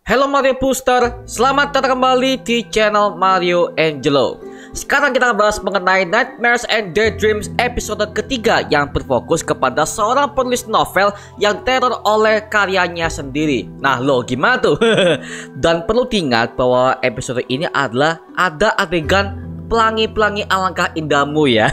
Hello Mario Booster, selamat datang kembali di channel Mario Angelo. Sekarang kita akan bahas mengenai Nightmares and Daydreams episode ketiga yang berfokus kepada seorang penulis novel yang teror oleh karyanya sendiri. Nah lo gimana tuh? Dan perlu diingat bahwa episode ini adalah ada adegan pelangi-pelangi alangkah indahmu ya.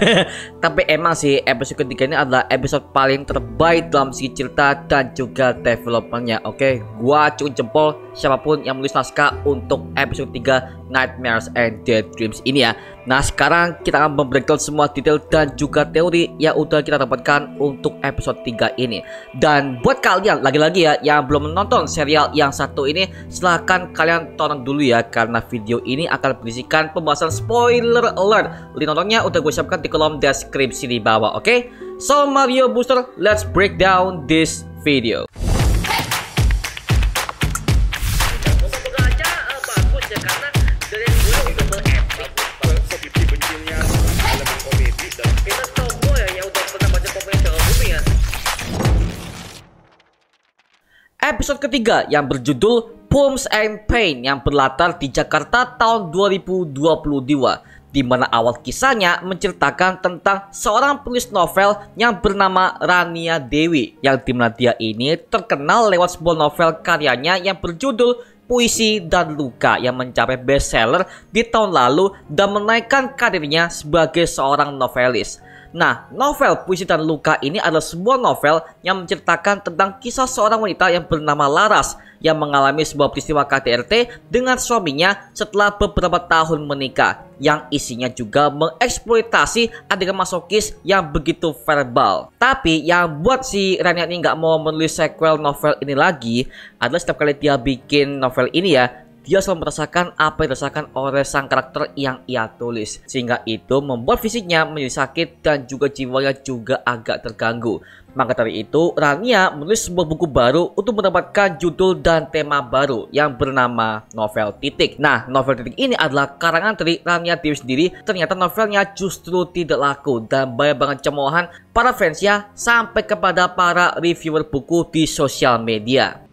Tapi emang sih episode ketiga ini adalah episode paling terbaik dalam segi cerita dan juga developmentnya. Oke, gua acung jempol siapapun yang menulis naskah untuk episode 3 Nightmares and Daydreams ini ya. Nah sekarang kita akan membreakdown semua detail dan juga teori yang udah kita dapatkan untuk episode 3 ini. Dan buat kalian lagi-lagi ya yang belum menonton serial yang satu ini, silahkan kalian tonton dulu ya, karena video ini akan berisikan pembahasan spoiler alert. Link nontonnya udah gue siapkan di kolom deskripsi di bawah. Oke, so Mario Booster, let's break down this video. Episode ketiga yang berjudul Poems and Pain yang berlatar di Jakarta tahun 2022, di mana awal kisahnya menceritakan tentang seorang penulis novel yang bernama Rania Dewi, yang dimana dia ini terkenal lewat sebuah novel karyanya yang berjudul Puisi dan Luka yang mencapai bestseller di tahun lalu dan menaikkan karirnya sebagai seorang novelis. Nah, novel Puisi dan Luka ini adalah sebuah novel yang menceritakan tentang kisah seorang wanita yang bernama Laras yang mengalami sebuah peristiwa KDRT dengan suaminya setelah beberapa tahun menikah, yang isinya juga mengeksploitasi adegan masokis yang begitu verbal. Tapi yang buat si Rania ini nggak mau menulis sequel novel ini lagi adalah setiap kali dia bikin novel ini ya, dia selalu merasakan apa yang dirasakan oleh sang karakter yang ia tulis, sehingga itu membuat fisiknya menjadi sakit dan juga jiwanya juga agak terganggu. Maka dari itu Rania menulis sebuah buku baru untuk mendapatkan judul dan tema baru yang bernama Novel Titik. Nah, Novel Titik ini adalah karangan dari Rania Dewi sendiri. Ternyata novelnya justru tidak laku dan banyak banget cemoohan para fansnya sampai kepada para reviewer buku di sosial media.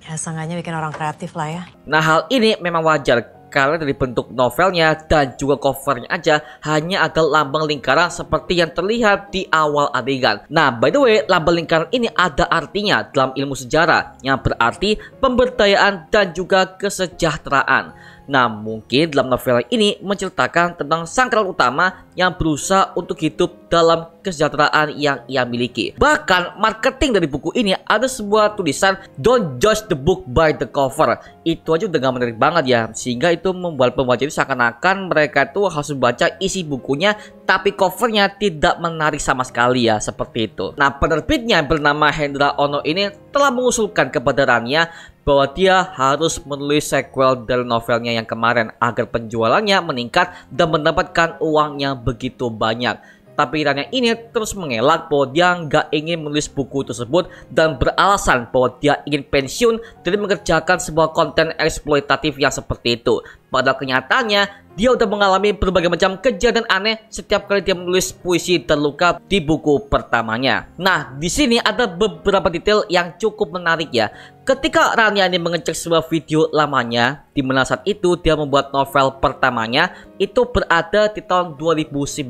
Ya, seenggaknya bikin orang kreatif lah ya. Nah, hal ini memang wajar karena dari bentuk novelnya dan juga covernya aja hanya ada lambang lingkaran seperti yang terlihat di awal adegan. Nah, by the way, lambang lingkaran ini ada artinya dalam ilmu sejarah yang berarti pemberdayaan dan juga kesejahteraan. Nah, mungkin dalam novel ini menceritakan tentang sang karakter utama yang berusaha untuk hidup dalam kesejahteraan yang ia miliki. Bahkan marketing dari buku ini ada sebuah tulisan "Don't judge the book by the cover". Itu aja udah gak menarik banget ya, sehingga itu membuat pembaca itu seakan-akan mereka itu harus membaca isi bukunya tapi covernya tidak menarik sama sekali ya, seperti itu. Nah, penerbitnya bernama Hendra Ono ini telah mengusulkan kepada Rania bahwa dia harus menulis sequel dari novelnya yang kemarin agar penjualannya meningkat dan mendapatkan uang yang begitu banyak. Tapi Rania ini terus mengelak bahwa dia nggak ingin menulis buku tersebut dan beralasan bahwa dia ingin pensiun dari mengerjakan sebuah konten eksploitatif yang seperti itu. Padahal kenyataannya dia udah mengalami berbagai macam kejadian aneh setiap kali dia menulis Puisi dan Luka di buku pertamanya. Nah, di sini ada beberapa detail yang cukup menarik ya. Ketika Rania ini mengecek sebuah video lamanya, di mana saat itu dia membuat novel pertamanya, itu berada di tahun 2019,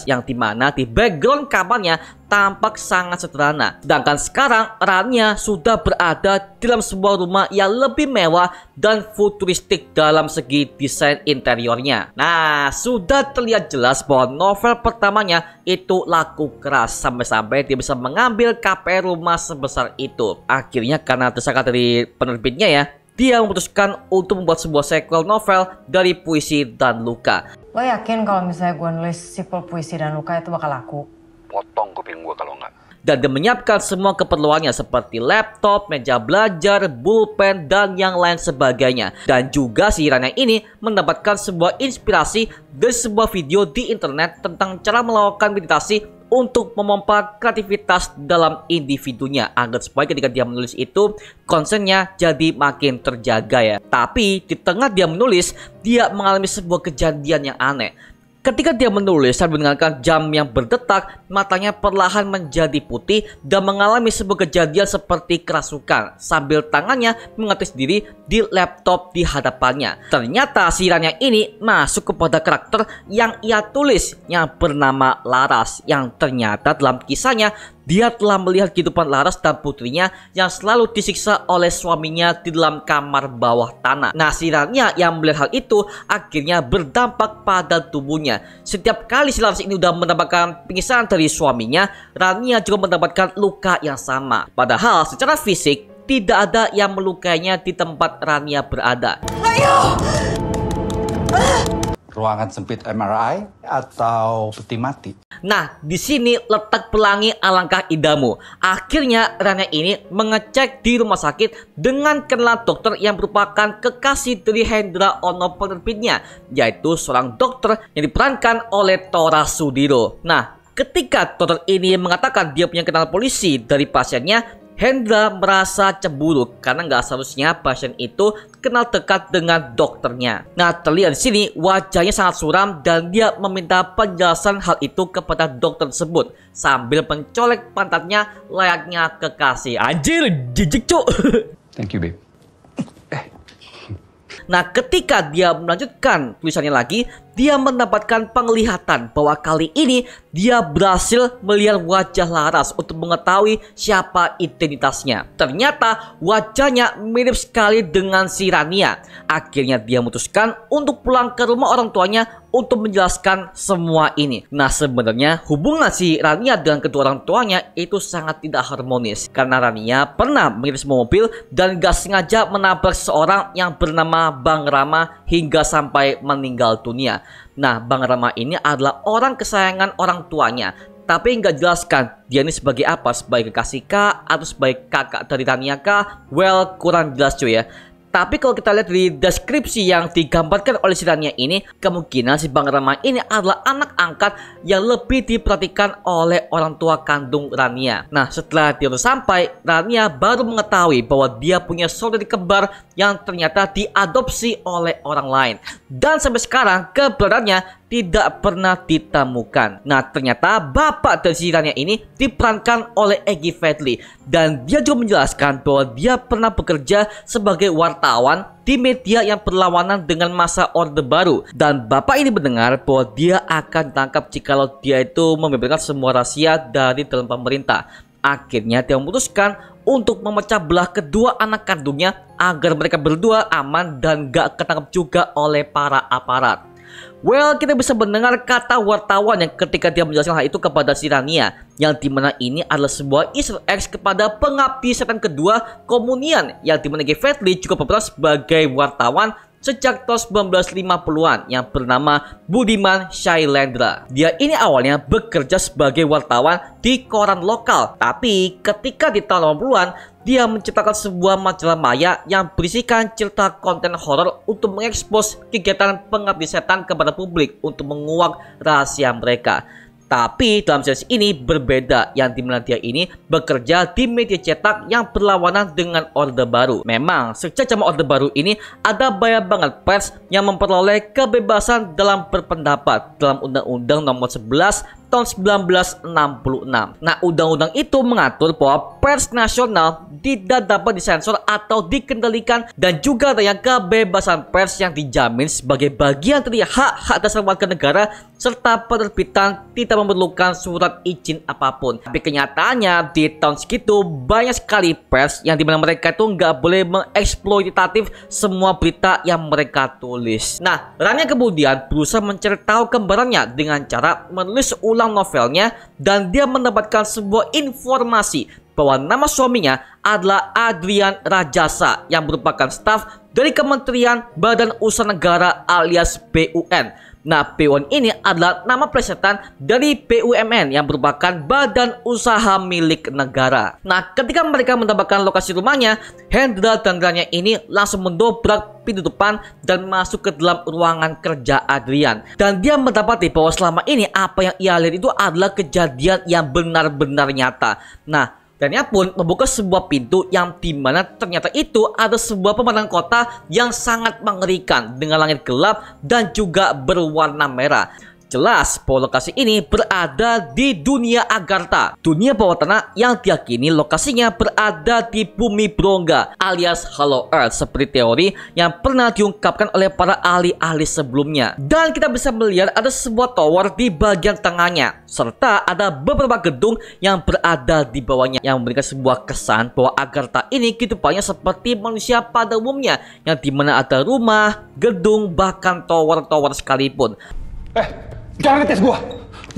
yang dimana di background kamarnya tampak sangat sederhana. Sedangkan sekarang Rania sudah berada dalam sebuah rumah yang lebih mewah dan futuristik dalam segi desain interiornya. Nah, sudah terlihat jelas bahwa novel pertamanya itu laku keras sampai-sampai dia bisa mengambil KPR rumah sebesar itu. Akhirnya karena desakan dari penerbitnya ya, dia memutuskan untuk membuat sebuah sequel novel dari Puisi dan Luka. Lo yakin kalau misalnya gue nulis sequel Puisi dan Luka itu bakal laku? Potong kuping gue kalau nggak. Dan dia menyiapkan semua keperluannya seperti laptop, meja belajar, pulpen, dan yang lain sebagainya. Dan juga si Rania ini mendapatkan sebuah inspirasi dari sebuah video di internet tentang cara melakukan meditasi untuk memompa kreativitas dalam individunya, agar supaya ketika dia menulis itu konsennya jadi makin terjaga ya. Tapi di tengah dia menulis, dia mengalami sebuah kejadian yang aneh. Ketika dia menulis sambil mendengarkan jam yang berdetak, matanya perlahan menjadi putih dan mengalami sebuah kejadian seperti kerasukan sambil tangannya mengetis diri di laptop di hadapannya. Ternyata si Rania ini masuk kepada karakter yang ia tulis yang bernama Laras, yang ternyata dalam kisahnya dia telah melihat kehidupan Laras dan putrinya yang selalu disiksa oleh suaminya di dalam kamar bawah tanah. Nah, si Rania yang melihat hal itu akhirnya berdampak pada tubuhnya. Setiap kali si Laras ini udah mendapatkan pingsan dari suaminya, Rania juga mendapatkan luka yang sama. Padahal secara fisik tidak ada yang melukainya di tempat Rania berada. Ruangan sempit MRI atau peti mati? Nah, di sini letak pelangi alangkah indahmu. Akhirnya Rania ini mengecek di rumah sakit dengan kenalan dokter yang merupakan kekasih dari Hendra Ono penerbitnya, yaitu seorang dokter yang diperankan oleh Tora Sudiro. Nah, ketika dokter ini mengatakan dia punya kenalan polisi dari pasiennya, Hendra merasa cemburu karena nggak seharusnya pasien itu kenal dekat dengan dokternya. Nah, terlihat di sini wajahnya sangat suram dan dia meminta penjelasan hal itu kepada dokter tersebut sambil mencolek pantatnya layaknya kekasih. Anjir, jijik cuk. Thank you, babe. Nah, ketika dia melanjutkan tulisannya lagi, dia mendapatkan penglihatan bahwa kali ini dia berhasil melihat wajah Laras untuk mengetahui siapa identitasnya. Ternyata wajahnya mirip sekali dengan si Rania. Akhirnya dia memutuskan untuk pulang ke rumah orang tuanya untuk menjelaskan semua ini. Nah, sebenarnya hubungan si Rania dengan kedua orang tuanya itu sangat tidak harmonis karena Rania pernah mengirim sebuah mobil dan gak sengaja menabrak seorang yang bernama Bang Rama hingga sampai meninggal dunia. Nah, Bang Rama ini adalah orang kesayangan orang tuanya, tapi nggak jelaskan dia ini sebagai apa, sebagai kekasih kah atau sebagai kakak dari Rania kah? Well, kurang jelas cuy ya. Tapi kalau kita lihat di deskripsi yang digambarkan oleh si Rania ini, kemungkinan si Bang Rama ini adalah anak angkat yang lebih diperhatikan oleh orang tua kandung Rania. Nah, setelah dia sampai, Rania baru mengetahui bahwa dia punya saudari kembar yang ternyata diadopsi oleh orang lain. Dan sampai sekarang keberadaannya tidak pernah ditemukan. Nah, ternyata bapak dari si Rania ini diperankan oleh Egy Fedli. Dan dia juga menjelaskan bahwa dia pernah bekerja sebagai wartawan di media yang berlawanan dengan masa Orde Baru. Dan bapak ini mendengar bahwa dia akan ditangkap jikalau dia itu membeberkan semua rahasia dari dalam pemerintah. Akhirnya dia memutuskan untuk memecah belah kedua anak kandungnya agar mereka berdua aman dan gak ketangkap juga oleh para aparat. Well, kita bisa mendengar kata wartawan yang ketika dia menjelaskan hal itu kepada si Rania, yang dimana ini adalah sebuah easter egg kepada pengabdi setan kedua Komunian, yang dimana Egy Fedli juga berperan sebagai wartawan sejak tahun 1950-an yang bernama Budiman Shailendra. Dia ini awalnya bekerja sebagai wartawan di koran lokal, tapi ketika di tahun 80-an dia menciptakan sebuah majalah maya yang berisikan cerita konten horor untuk mengekspos kegiatan pengabdi setan kepada publik untuk menguak rahasia mereka. Tapi dalam series ini berbeda, yang dimana dia ini bekerja di media cetak yang berlawanan dengan Orde Baru. Memang sejak zaman Orde Baru ini ada banyak banget pers yang memperoleh kebebasan dalam berpendapat dalam Undang-Undang Nomor 11 tahun 1966. Nah, undang-undang itu mengatur bahwa pers nasional tidak dapat disensor atau dikendalikan, dan juga adanya kebebasan pers yang dijamin sebagai bagian dari hak-hak dasar warga negara, serta penerbitan tidak memerlukan surat izin apapun. Tapi kenyataannya di tahun segitu banyak sekali pers yang dimana mereka itu nggak boleh mengeksploitatif semua berita yang mereka tulis. Nah, Rania kemudian berusaha mencari tahu kembarannya dengan cara menulis ulang novelnya, dan dia mendapatkan sebuah informasi bahwa nama suaminya adalah Adrian Rajasa yang merupakan staf dari Kementerian Badan Usaha Negara alias BUN. Nah, BUN ini adalah nama plesetan dari BUMN yang merupakan badan usaha milik negara. Nah, ketika mereka mendapatkan lokasi rumahnya, Hendra dan Rania ini langsung mendobrak pintu depan dan masuk ke dalam ruangan kerja Adrian. Dan dia mendapati bahwa selama ini apa yang ia lihat itu adalah kejadian yang benar-benar nyata. Nah, Rania pun membuka sebuah pintu yang dimana ternyata itu ada sebuah pemandangan kota yang sangat mengerikan dengan langit gelap dan juga berwarna merah. jelas bahwa lokasi ini berada di dunia Agartha, dunia bawah tanah yang diyakini lokasinya berada di bumi berongga alias Hollow Earth seperti teori yang pernah diungkapkan oleh para ahli-ahli sebelumnya. Dan kita bisa melihat ada sebuah tower di bagian tengahnya, serta ada beberapa gedung yang berada di bawahnya yang memberikan sebuah kesan bahwa Agartha ini kehidupannya seperti manusia pada umumnya, yang dimana ada rumah, gedung, bahkan tower-tower sekalipun. Jangan ngetes gua!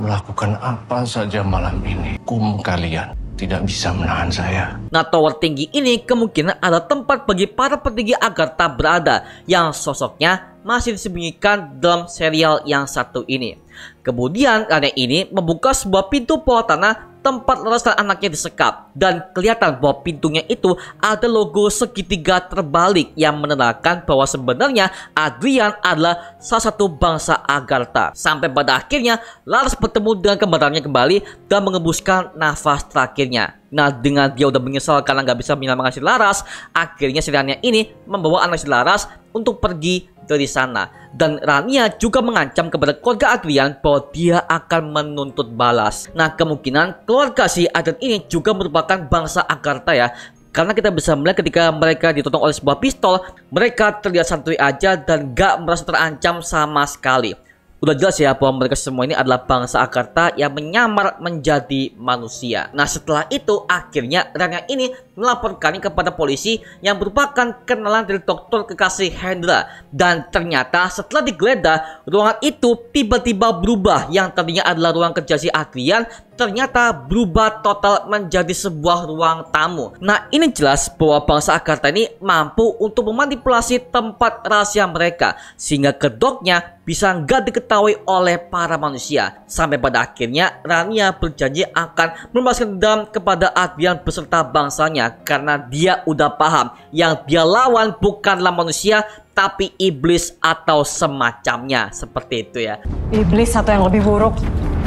Melakukan apa saja malam ini, kalian tidak bisa menahan saya. Nah, tower tinggi ini kemungkinan ada tempat bagi para petinggi Agartha berada, yang sosoknya masih disembunyikan dalam serial yang satu ini. Kemudian area ini membuka sebuah pintu bawah tanah tempat Laras dan anaknya disekap, dan kelihatan bahwa pintunya itu ada logo segitiga terbalik yang menerangkan bahwa sebenarnya Adrian adalah salah satu bangsa Agartha. Sampai pada akhirnya Laras bertemu dengan kembarannya kembali dan mengembuskan nafas terakhirnya. Nah, dengan dia udah menyesal karena nggak bisa menyelamatkan si Laras, akhirnya si Rania ini membawa anak si Laras untuk pergi dari sana. Dan Rania juga mengancam kepada keluarga Adrian bahwa dia akan menuntut balas. Nah, kemungkinan keluarga si Adrian ini juga merupakan bangsa Agartha ya, karena kita bisa melihat ketika mereka ditotong oleh sebuah pistol, mereka terlihat santuy aja dan gak merasa terancam sama sekali. Udah jelas ya bahwa mereka semua ini adalah bangsa Agartha yang menyamar menjadi manusia. Nah, setelah itu akhirnya Rania ini melaporkannya kepada polisi yang merupakan kenalan dari dokter kekasih Hendra. Dan ternyata setelah digeledah, ruangan itu tiba-tiba berubah. Yang tadinya adalah ruang kerja si Adrian, ternyata berubah total menjadi sebuah ruang tamu. Nah, ini jelas bahwa bangsa Agartha ini mampu untuk memanipulasi tempat rahasia mereka, sehingga kedoknya bisa nggak diketahui oleh para manusia. Sampai pada akhirnya Rania berjanji akan membalaskan dendam kepada Adrian beserta bangsanya, karena dia udah paham yang dia lawan bukanlah manusia tapi iblis atau semacamnya. Seperti itu ya. Iblis atau yang lebih buruk,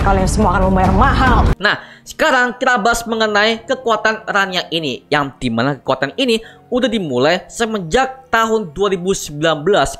kalian semua akan membayar mahal. Nah, sekarang kita bahas mengenai kekuatan Rania ini, yang dimana kekuatan ini udah dimulai semenjak tahun 2019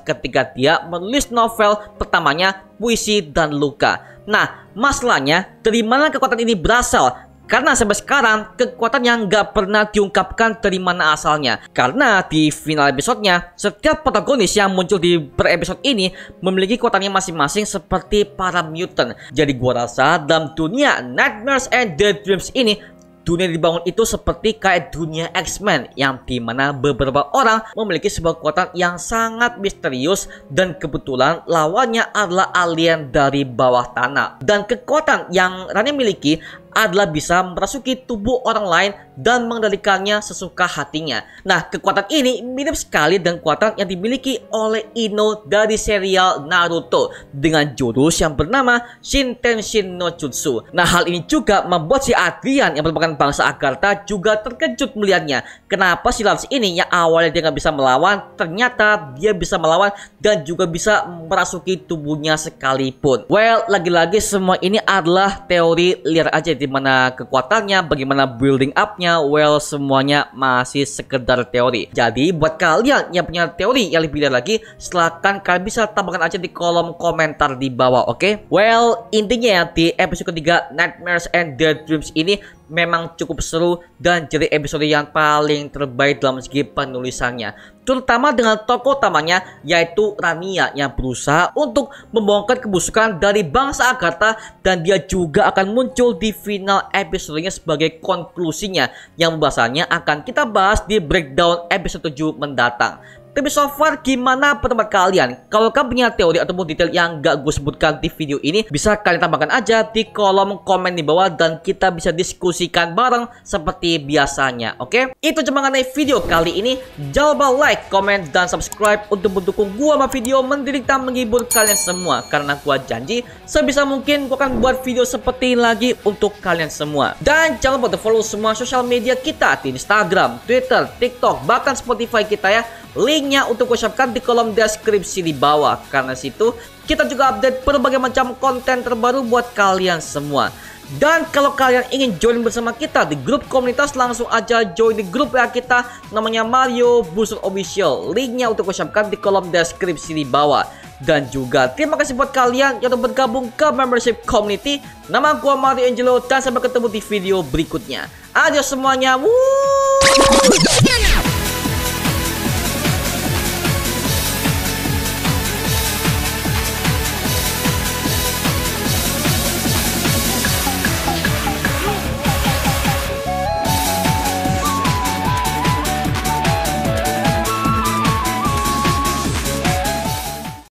ketika dia menulis novel pertamanya Puisi dan Luka. Nah, masalahnya dari mana kekuatan ini berasal? Karena sampai sekarang kekuatan yang nggak pernah diungkapkan dari mana asalnya. Karena di final episodenya, setiap protagonis yang muncul di per episode ini memiliki kekuatannya masing-masing seperti para mutant. Jadi gua rasa dalam dunia Nightmares and Daydreams ini, dunia dibangun itu seperti kayak dunia X-Men, yang dimana beberapa orang memiliki sebuah kekuatan yang sangat misterius dan kebetulan lawannya adalah alien dari bawah tanah. Dan kekuatan yang Rania miliki adalah bisa merasuki tubuh orang lain dan mengendalikannya sesuka hatinya. Nah, kekuatan ini mirip sekali dengan kekuatan yang dimiliki oleh Ino dari serial Naruto dengan jurus yang bernama Shintenshin no Jutsu. Nah, hal ini juga membuat si Adrian yang merupakan bangsa Agartha juga terkejut melihatnya. Kenapa si Laras ini yang awalnya dia nggak bisa melawan, ternyata dia bisa melawan dan juga bisa merasuki tubuhnya sekalipun. Well, lagi-lagi semua ini adalah teori liar aja, di mana kekuatannya, bagaimana building up-nya, well, semuanya masih sekedar teori. Jadi buat kalian yang punya teori yang lebih liar lagi, silahkan kalian bisa tambahkan aja di kolom komentar di bawah, oke? Well, intinya ya, di episode ketiga Nightmares and Daydreams ini memang cukup seru dan jadi episode yang paling terbaik dalam segi penulisannya, terutama dengan tokoh utamanya yaitu Rania yang berusaha untuk membongkar kebusukan dari bangsa Agartha, dan dia juga akan muncul di final episodenya sebagai konklusinya yang pembahasannya akan kita bahas di breakdown episode 7 mendatang. Tapi so far gimana pendapat kalian? Kalau kalian punya teori ataupun detail yang gak gue sebutkan di video ini, bisa kalian tambahkan aja di kolom komen di bawah dan kita bisa diskusikan bareng seperti biasanya, oke? Itu cuma mengenai video kali ini. Jangan lupa like, comment, dan subscribe untuk mendukung gue sama video mendidik dan menghibur kalian semua. Karena gue janji sebisa mungkin gue akan buat video seperti ini lagi untuk kalian semua. Dan jangan lupa follow semua sosial media kita di Instagram, Twitter, TikTok, bahkan Spotify kita ya. Linknya untuk gue siapkan di kolom deskripsi di bawah. Karena situ kita juga update berbagai macam konten terbaru buat kalian semua. Dan kalau kalian ingin join bersama kita di grup komunitas, langsung aja join di grup ya kita, namanya Mario Booster Official. Linknya untuk gue siapkan di kolom deskripsi di bawah. Dan juga terima kasih buat kalian yang udah bergabung ke membership community. Nama gua Mario Angelo dan sampai ketemu di video berikutnya. Adios semuanya. Wuh!